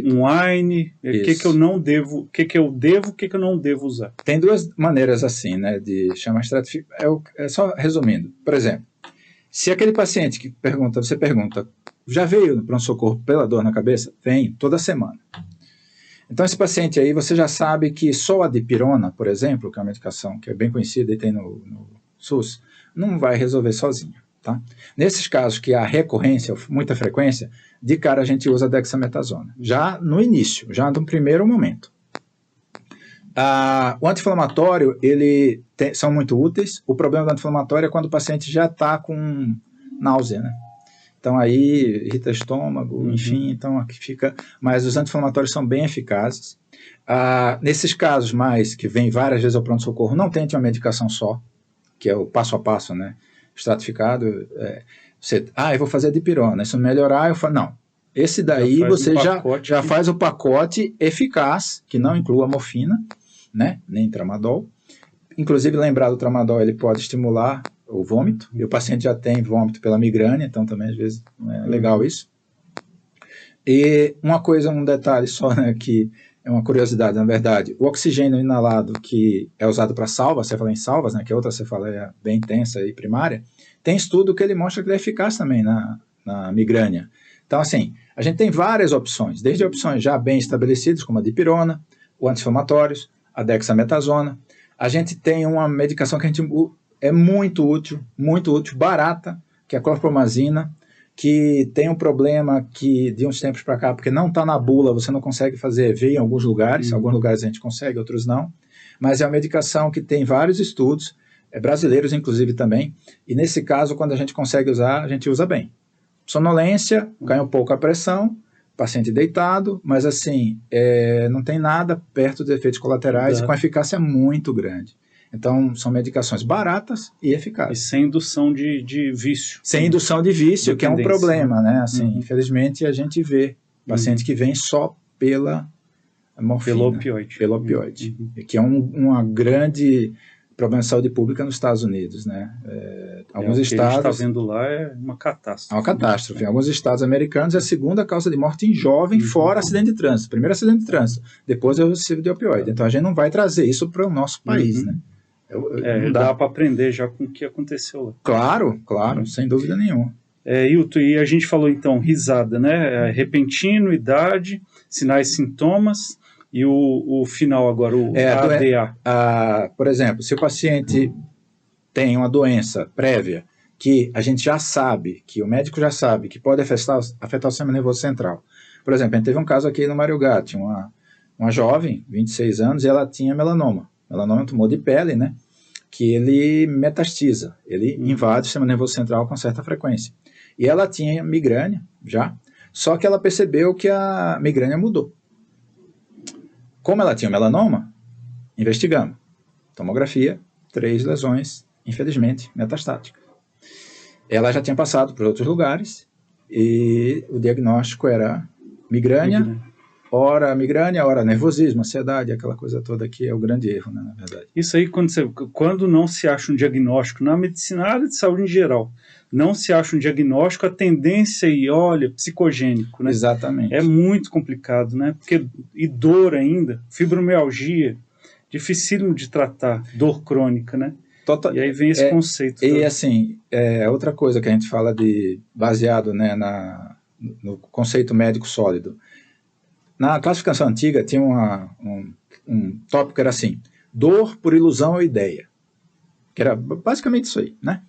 S1: um AINE, o que eu não devo, o que eu devo, o que eu não devo usar?
S2: Tem duas maneiras assim, né, de chamar estratificação. Só resumindo, por exemplo, se aquele paciente que você pergunta, já veio no pronto-socorro pela dor na cabeça? Vem, toda semana. Então, esse paciente aí, você já sabe que só a dipirona, por exemplo, que é uma medicação que é bem conhecida e tem no SUS, não vai resolver sozinho. Tá? Nesses casos que há recorrência, muita frequência, de cara a gente usa dexametasona. Já no início, já no primeiro momento. O anti-inflamatório, são muito úteis. O problema do anti-inflamatório é quando o paciente já está com náusea, né? Então aí irrita o estômago, enfim, então aqui fica. Mas os anti-inflamatórios são bem eficazes. Nesses casos mais, que vem várias vezes ao pronto-socorro, não tente uma medicação só, que é o passo a passo, né? Estratificado. Eu vou fazer a dipirona, se não melhorar, eu falo, não. Esse daí você já faz o pacote eficaz, que não inclua a morfina, né? Nem tramadol. Inclusive, lembrar do tramadol, ele pode estimular o vômito, e o paciente já tem vômito pela migrânia, então também às vezes não é legal isso. E uma coisa, um detalhe só, né, que é uma curiosidade, na verdade, o oxigênio inalado que é usado para salvas, você fala em salvas, né, que é outra cefaleia bem intensa e primária, tem estudo que ele mostra que ele é eficaz também na migrânia. Então, assim, a gente tem várias opções, desde opções já bem estabelecidas, como a dipirona, o anti-inflamatórios, a dexametasona. A gente tem uma medicação que a gente é muito útil, barata, que é a clorpromazina, que tem um problema que de uns tempos para cá, porque não está na bula, você não consegue fazer EV em alguns lugares, alguns lugares a gente consegue, outros não, mas é uma medicação que tem vários estudos, brasileiros inclusive também, e nesse caso, quando a gente consegue usar, a gente usa bem. Sonolência, cai um pouco a pressão, paciente deitado, mas assim, não tem nada perto dos efeitos colaterais e com eficácia muito grande. Então, são medicações baratas e eficazes.
S1: E sem indução de vício.
S2: Sem indução de vício, que é um problema, né? Assim, infelizmente, a gente vê paciente que vem só pela morfina. Pelo opioide. Que é uma grande problema de saúde pública nos Estados Unidos, né? Alguns estados... O que a gente
S1: está vendo lá é uma catástrofe.
S2: É uma catástrofe. Em alguns estados americanos é a segunda causa de morte em jovem, fora acidente de trânsito. Primeiro acidente de trânsito, depois é o uso de opioide. Então, a gente não vai trazer isso para o nosso país, né?
S1: Dá para aprender já com o que aconteceu lá.
S2: Claro, sem dúvida nenhuma.
S1: Hilton, e a gente falou então, risada, né? Repentino, idade, sinais, sintomas, e o final agora, o ADA.
S2: Por exemplo, se o paciente tem uma doença prévia, que a gente já sabe, que o médico já sabe, que pode afetar o sistema nervoso central. Por exemplo, a gente teve um caso aqui no Mário Gatti, uma jovem, 26 anos, e ela tinha melanoma. Melanoma é um tumor de pele, né? Que ele metastiza, ele invade o sistema nervoso central com certa frequência. E ela tinha migrânia já, só que ela percebeu que a migrânia mudou. Como ela tinha melanoma, investigamos. Tomografia, 3 lesões, infelizmente, metastáticas. Ela já tinha passado por outros lugares e o diagnóstico era migrânia. Ora migrânia, ora nervosismo, ansiedade, aquela coisa toda que é o grande erro, né, na verdade.
S1: Isso aí, quando não se acha um diagnóstico, na medicina, na área de saúde em geral, não se acha um diagnóstico, a tendência psicogênico, né?
S2: Exatamente.
S1: É muito complicado, né? E dor ainda, fibromialgia, dificílimo de tratar, dor crônica, né? E aí vem esse conceito.
S2: E assim, outra coisa que a gente fala baseado, né, no conceito médico sólido. Na classificação antiga tinha um tópico que era assim, dor por ilusão ou ideia, que era basicamente isso aí, né?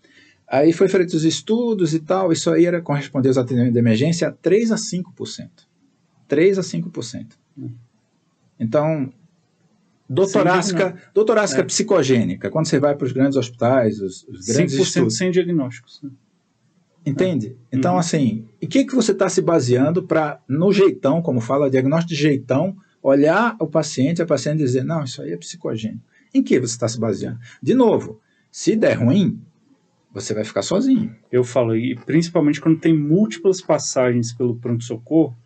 S2: Aí foi feito os estudos e tal, isso aí correspondia aos atendimentos de emergência a 3 a 5%. 3 a 5%. Então, dor torácica psicogênica, quando você vai para os grandes hospitais, os grandes
S1: 5%
S2: estudos.
S1: sem diagnósticos, né?
S2: Entende? Então, assim, e o que você está se baseando para, no jeitão, como fala, diagnóstico de jeitão, olhar a paciente dizer, não, isso aí é psicogênico. Em que você está se baseando? De novo, se der ruim, você vai ficar sozinho.
S1: Eu falo, e principalmente quando tem múltiplas passagens pelo pronto-socorro,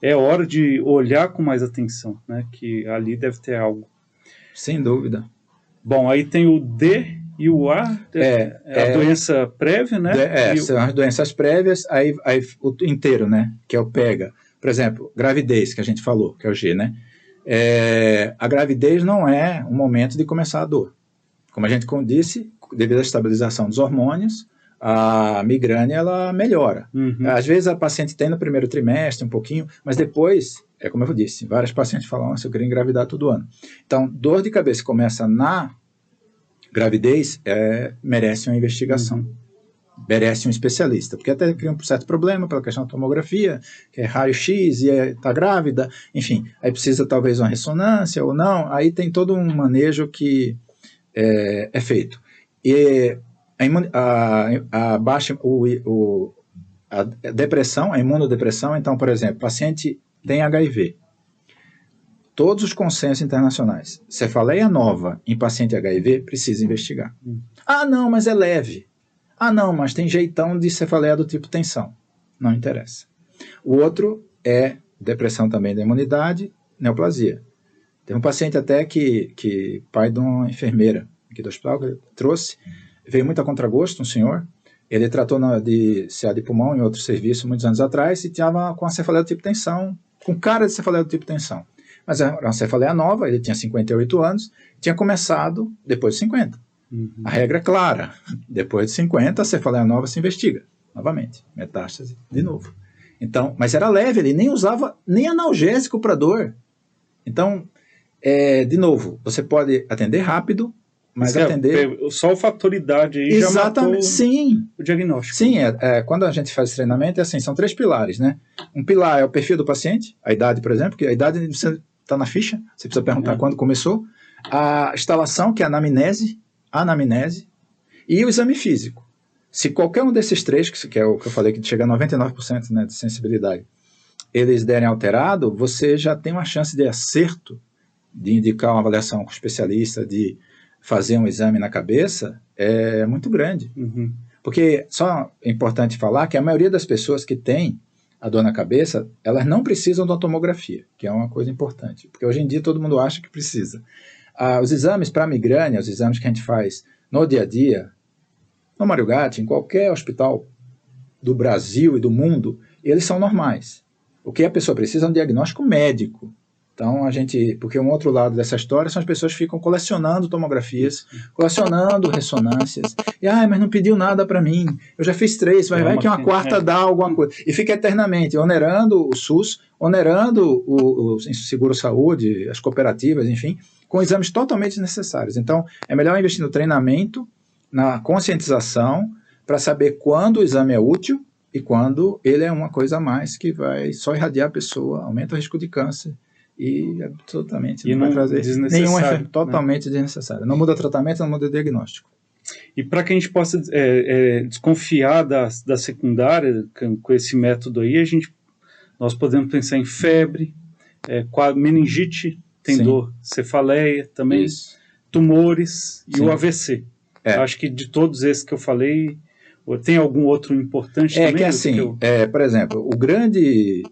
S1: é hora de olhar com mais atenção, né? Que ali deve ter algo.
S2: Sem dúvida.
S1: Bom, aí tem o D e o A, a doença prévia, né?
S2: São as doenças prévias, aí o inteiro, né? Que é o PEGA. Por exemplo, gravidez, que a gente falou, que é o G, né? A gravidez não é um momento de começar a dor. Como a gente disse, devido à estabilização dos hormônios, a migrânia, ela melhora. Às vezes a paciente tem no primeiro trimestre um pouquinho, mas depois, como eu disse, várias pacientes falam, eu queria engravidar todo ano. Então, dor de cabeça começa na gravidez, merece uma investigação. Merece um especialista, porque até cria um certo problema pela questão da tomografia, que é raio-x e está grávida, enfim, aí precisa talvez uma ressonância ou não, aí tem todo um manejo que é feito. E a depressão, a imunodepressão, então, por exemplo, o paciente tem HIV. Todos os consensos internacionais, cefaleia nova em paciente HIV, precisa investigar. Ah, não, mas é leve. Ah, não, mas tem jeitão de cefaleia do tipo tensão. Não interessa. O outro é depressão também da imunidade, neoplasia. Tem um paciente até que pai de uma enfermeira aqui do hospital, que ele trouxe, veio muito a contragosto, um senhor, ele tratou de CA de pulmão em outro serviço muitos anos atrás e tinha com a cefaleia do tipo tensão, com cara de cefaleia do tipo tensão. Mas era uma cefaleia nova, ele tinha 58 anos, tinha começado depois de 50. A regra é clara, depois de 50 a cefaleia nova se investiga, novamente, metástase de novo. Então, mas era leve, ele nem usava nem analgésico para dor. Então, de novo, você pode atender rápido, mas atender...
S1: Só o fator idade aí já matou
S2: sim.
S1: o diagnóstico.
S2: Sim, quando a gente faz esse treinamento, assim, são 3 pilares, né? Um pilar é o perfil do paciente, a idade, por exemplo, que a idade está na ficha, você precisa perguntar quando começou. A instalação, que é a anamnese, e o exame físico. Se qualquer um desses 3, que é o que eu falei, que chega a 99%, né, de sensibilidade, eles derem alterado, você já tem uma chance de acerto, de indicar uma avaliação com o especialista, de fazer um exame na cabeça, é muito grande. Porque, só é importante falar que a maioria das pessoas que tem a dor na cabeça, elas não precisam de uma tomografia, que é uma coisa importante. Porque hoje em dia todo mundo acha que precisa. Os exames para migrânia, os exames que a gente faz no dia a dia, no Mário Gatti, em qualquer hospital do Brasil e do mundo, eles são normais. O que a pessoa precisa é um diagnóstico médico. Então, porque um outro lado dessa história são as pessoas que ficam colecionando tomografias, colecionando ressonâncias. E, mas não pediu nada para mim, eu já fiz 3, vai que uma quarta dá alguma coisa. E fica eternamente onerando o SUS, onerando o seguro-saúde, as cooperativas, enfim, com exames totalmente desnecessários. Então, é melhor investir no treinamento, na conscientização, para saber quando o exame é útil e quando ele é uma coisa a mais que vai só irradiar a pessoa, aumenta o risco de câncer e absolutamente não vai trazer nenhum efeito, totalmente desnecessário. Não muda tratamento, não muda diagnóstico.
S1: E para que a gente possa desconfiar da secundária com esse método aí, nós podemos pensar em febre, meningite, tem dor, cefaleia também, tumores e o AVC. Acho que de todos esses que eu falei, tem algum outro importante também?
S2: Que assim, por exemplo, o grande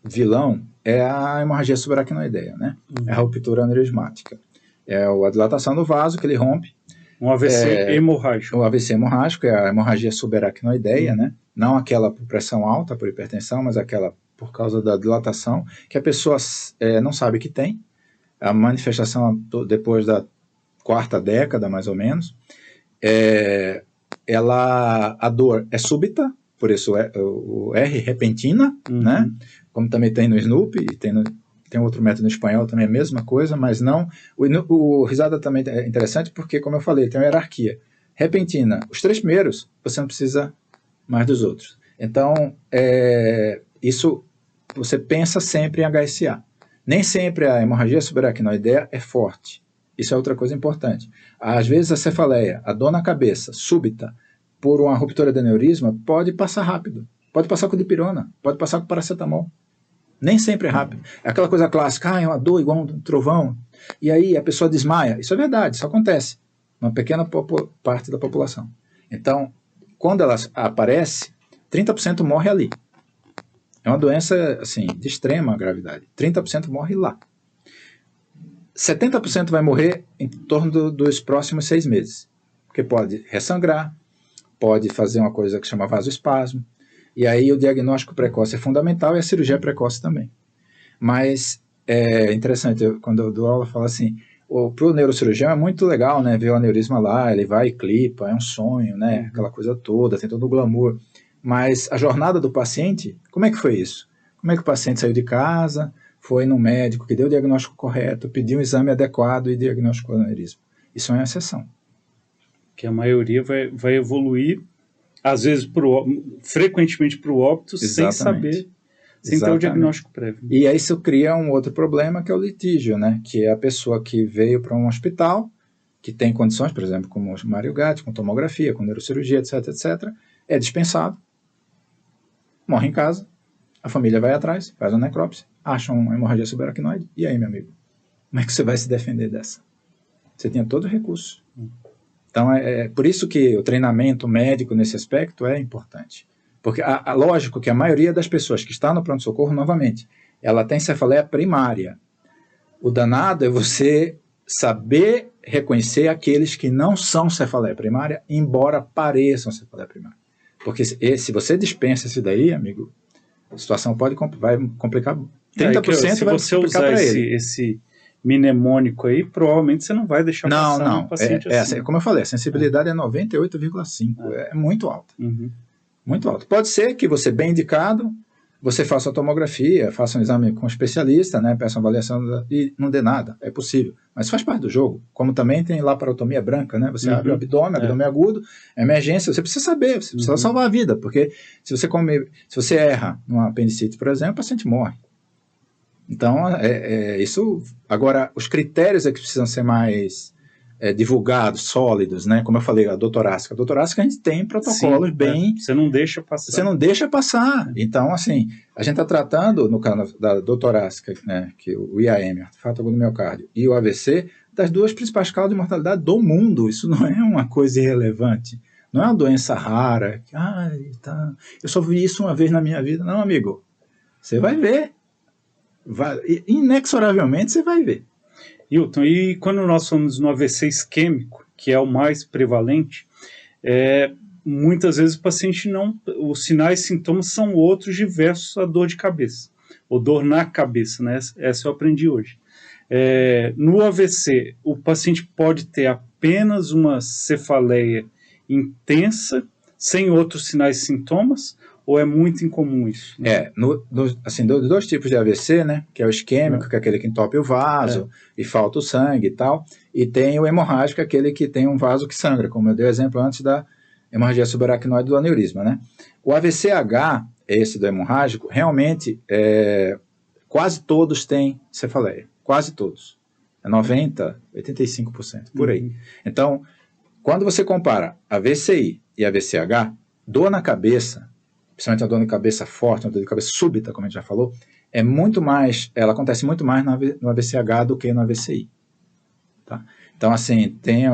S2: vilão é a hemorragia subaracnoideia, né? É a ruptura aneurismática. É a dilatação do vaso que ele rompe.
S1: Um AVC hemorrágico.
S2: O AVC hemorrágico é a hemorragia subaracnoideia, né? Não aquela por pressão alta, por hipertensão, mas aquela por causa da dilatação, que a pessoa não sabe que tem. A manifestação depois da 4ª década, mais ou menos. A dor é súbita, por isso o R repentina, né? Como também tem no SNOOP, e tem outro método no espanhol também, a mesma coisa, mas não... O risada também é interessante porque, como eu falei, tem uma hierarquia. Repentina, os 3 primeiros, você não precisa mais dos outros. Então, isso você pensa sempre em HSA. Nem sempre a hemorragia subaracnoideia é forte. Isso é outra coisa importante. Às vezes a cefaleia, a dor na cabeça, súbita, por uma ruptura de aneurisma, pode passar rápido. Pode passar com dipirona, pode passar com paracetamol. Nem sempre é rápido. É aquela coisa clássica, é uma dor igual um trovão, e aí a pessoa desmaia. Isso é verdade, isso acontece. Uma pequena parte da população. Então, quando ela aparece, 30% morre ali. É uma doença, assim, de extrema gravidade. 30% morre lá. 70% vai morrer em torno dos próximos 6 meses. Porque pode ressangrar, pode fazer uma coisa que chama vasoespasmo, e aí o diagnóstico precoce é fundamental e a cirurgia precoce também. Mas é interessante, quando eu dou aula, eu falo assim, para o neurocirurgião é muito legal, né, ver o aneurisma lá, ele vai e clipa, é um sonho, né, aquela coisa toda, tem todo o glamour. Mas a jornada do paciente, como é que foi isso? Como é que o paciente saiu de casa, foi no médico que deu o diagnóstico correto, pediu um exame adequado e diagnosticou o aneurisma? Isso é uma exceção.
S1: Que a maioria vai evoluir, às vezes, frequentemente para o óbito, sem saber, sem ter o diagnóstico prévio.
S2: E aí isso cria um outro problema, que é o litígio, né? Que é a pessoa que veio para um hospital, que tem condições, por exemplo, como o Mário Gatti, com tomografia, com neurocirurgia, etc., etc., é dispensado, morre em casa, a família vai atrás, faz uma necrópsia, acha uma hemorragia subaracnoide, e aí, meu amigo, como é que você vai se defender dessa? Você tinha todo o recurso. Então, é por isso que o treinamento médico nesse aspecto é importante. Porque, lógico que a maioria das pessoas que está no pronto-socorro, novamente, ela tem cefaleia primária. O danado é você saber reconhecer aqueles que não são cefaleia primária, embora pareçam cefaleia primária. Porque se você dispensa esse daí, amigo, a situação vai complicar 30%, vai
S1: se você
S2: complicar
S1: usar
S2: para ele.
S1: esse mnemônico aí, provavelmente você não vai deixar passar um paciente assim.
S2: Como eu falei, a sensibilidade é 98,5%. É muito alta.
S1: Uhum.
S2: Muito alta. Pode ser que você, bem indicado, você faça a tomografia, faça um exame com um especialista, né, peça uma avaliação e não dê nada. É possível. Mas faz parte do jogo. Como também tem laparotomia branca, né? Você abre o abdômen agudo, agudo, você precisa saber, você precisa salvar a vida, porque se você erra numa apendicite, por exemplo, o paciente morre. Então, isso... Agora, os critérios é que precisam ser mais divulgados, sólidos, né? Como eu falei, a doutorácica. A doutorácica a gente tem protocolos bem...
S1: Você não deixa passar.
S2: Você não deixa passar. Então, assim, a gente está tratando, no caso da doutorácica, né, que o IAM, artefato agudo do miocárdio, e o AVC, das duas principais causas de mortalidade do mundo. Isso não é uma coisa irrelevante. Não é uma doença rara. Eu só vi isso uma vez na minha vida. Não, amigo. Você vai ver. Inexoravelmente você vai ver.
S1: Hilton, e quando nós falamos no AVC isquêmico, que é o mais prevalente, muitas vezes o paciente não... Os sinais e sintomas são outros diversos à dor de cabeça, ou dor na cabeça, né? Essa eu aprendi hoje. No AVC, o paciente pode ter apenas uma cefaleia intensa, sem outros sinais e sintomas, ou é muito incomum isso? Né?
S2: Assim, dos dois tipos de AVC, né, que é o isquêmico, que é aquele que entope o vaso e falta o sangue e tal, e tem o hemorrágico, aquele que tem um vaso que sangra, como eu dei o exemplo antes da hemorragia subaracnoide do aneurisma, né? O AVCH, esse do hemorrágico, realmente quase todos têm cefaleia, quase todos. 90%, 85%, por aí. Então, quando você compara a VCI e a VCH, dor na cabeça, principalmente a dor de cabeça forte, uma dor de cabeça súbita, como a gente já falou, ela acontece muito mais no AVCH do que no AVCI. Tá? Então, assim, tem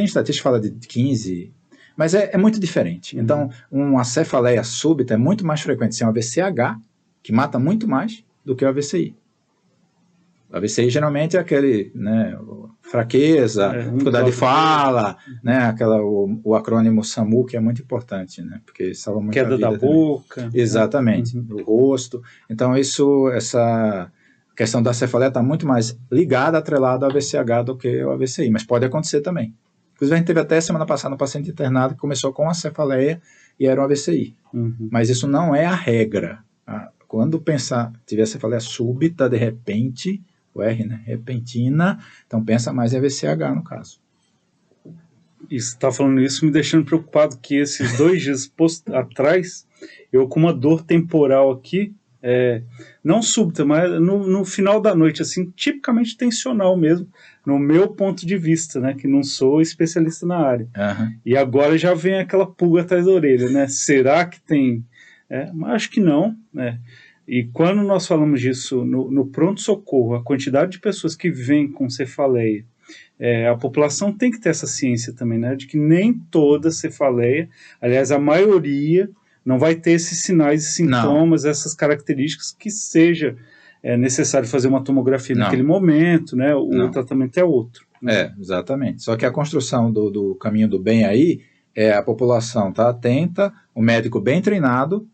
S2: estatística que fala de 15%, mas é muito diferente. Então, uma cefaleia súbita é muito mais frequente ser um AVCH, que mata muito mais, do que o AVCI. O AVCI geralmente é aquele, né, fraqueza, dificuldade de fala, né, o acrônimo SAMU, que é muito importante, né, porque salva muito a vida.
S1: Queda da boca.
S2: Exatamente, do rosto. Então, essa questão da cefaleia está muito mais ligada, atrelada ao AVCH do que ao AVCI, mas pode acontecer também. Inclusive, a gente teve até semana passada um paciente internado que começou com a cefaleia e era um AVCI. Mas isso não é a regra. Quando tiver cefaleia súbita, de repente... O R, né? Repentina, então pensa mais em AVCH no caso.
S1: Isso, está falando isso me deixando preocupado que esses 2 dias atrás, eu com uma dor temporal aqui, não súbita, mas no final da noite, assim, tipicamente tensional mesmo, no meu ponto de vista, né? Que não sou especialista na área. E agora já vem aquela pulga atrás da orelha, né? Será que tem... Mas acho que não, né? E quando nós falamos disso no pronto-socorro, a quantidade de pessoas que vêm com cefaleia, a população tem que ter essa ciência também, né, de que nem toda cefaleia, aliás, a maioria não vai ter esses sinais e sintomas, essas características que seja necessário fazer uma tomografia naquele momento, né, o tratamento é outro. Né?
S2: Exatamente. Só que a construção do caminho do bem aí é a população estar atenta, o médico bem treinado,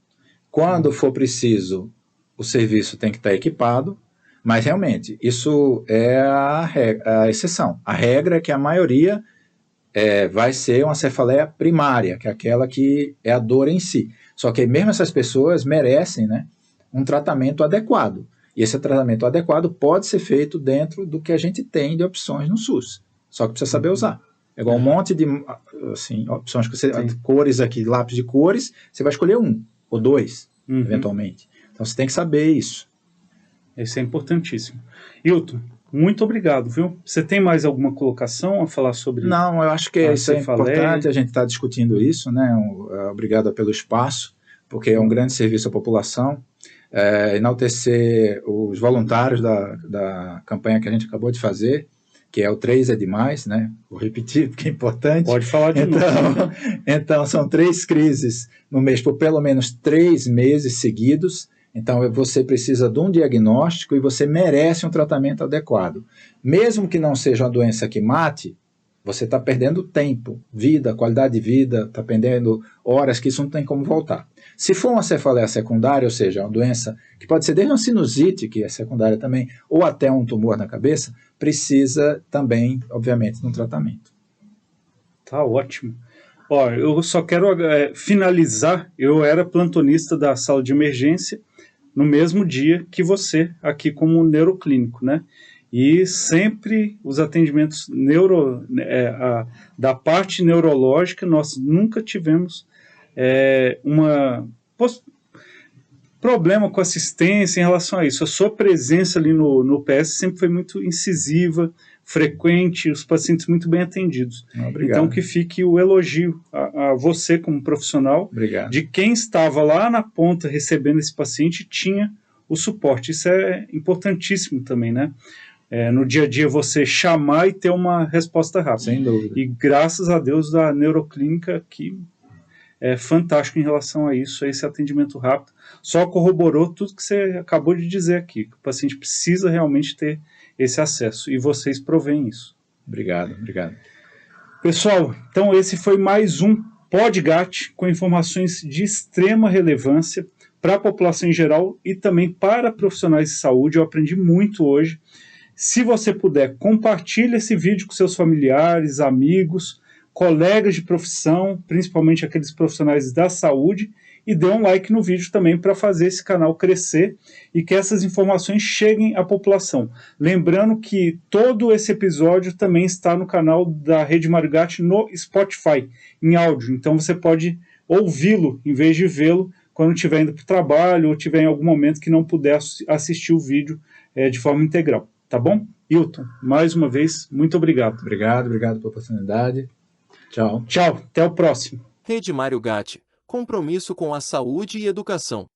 S2: quando for preciso, o serviço tem que estar equipado, mas realmente, isso é a exceção. A regra é que a maioria vai ser uma cefaleia primária, que é aquela que é a dor em si. Só que mesmo essas pessoas merecem, né, um tratamento adequado. E esse tratamento adequado pode ser feito dentro do que a gente tem de opções no SUS. Só que precisa saber usar. É igual um monte de assim, opções, cores aqui, lápis de cores, você vai escolher 1 ou 2, eventualmente. Então, você tem que saber isso.
S1: Isso é importantíssimo. Hilton, muito obrigado, viu? Você tem mais alguma colocação a falar sobre isso?
S2: Não, eu acho que isso é importante, a gente está discutindo isso, né? Obrigado pelo espaço, porque é um grande serviço à população. Enaltecer os voluntários da campanha que a gente acabou de fazer, que é o 3 é demais, né? Vou repetir, porque é importante.
S1: Pode falar de novo.
S2: Então, são 3 crises no mês, por pelo menos 3 meses seguidos. Então você precisa de um diagnóstico e você merece um tratamento adequado. Mesmo que não seja uma doença que mate, você está perdendo tempo, vida, qualidade de vida, está perdendo horas que isso não tem como voltar. Se for uma cefaleia secundária, ou seja, uma doença que pode ser desde uma sinusite, que é secundária também, ou até um tumor na cabeça, precisa também, obviamente, de um tratamento.
S1: Tá ótimo. Ó, eu só quero finalizar, eu era plantonista da sala de emergência no mesmo dia que você, aqui como neuroclínico, né? E sempre os atendimentos da parte neurológica, nós nunca tivemos problema com assistência em relação a isso. A sua presença ali no PS sempre foi muito incisiva, frequente, os pacientes muito bem atendidos.
S2: Obrigado.
S1: Então que fique o elogio a você como profissional,
S2: Obrigado.
S1: de quem estava lá na ponta recebendo esse paciente tinha o suporte. Isso é importantíssimo também, né? No dia a dia você chamar e ter uma resposta rápida.
S2: Sem dúvida.
S1: E graças a Deus da neuroclínica aqui é fantástico em relação a isso, a esse atendimento rápido. Só corroborou tudo que você acabou de dizer aqui, que o paciente precisa realmente ter esse acesso, e vocês provêm isso.
S2: Obrigado, obrigado.
S1: Pessoal, então esse foi mais um Podgat com informações de extrema relevância para a população em geral e também para profissionais de saúde. Eu aprendi muito hoje. Se você puder, compartilhe esse vídeo com seus familiares, amigos, colegas de profissão, principalmente aqueles profissionais da saúde, e dê um like no vídeo também para fazer esse canal crescer e que essas informações cheguem à população. Lembrando que todo esse episódio também está no canal da Rede Marugate no Spotify, em áudio, então você pode ouvi-lo em vez de vê-lo quando estiver indo para o trabalho ou estiver em algum momento que não puder assistir o vídeo de forma integral, tá bom? Hilton, mais uma vez, muito obrigado.
S2: Obrigado pela oportunidade. Tchau.
S1: Tchau, até o próximo.
S3: Rede Mário Gatti, compromisso com a saúde e educação.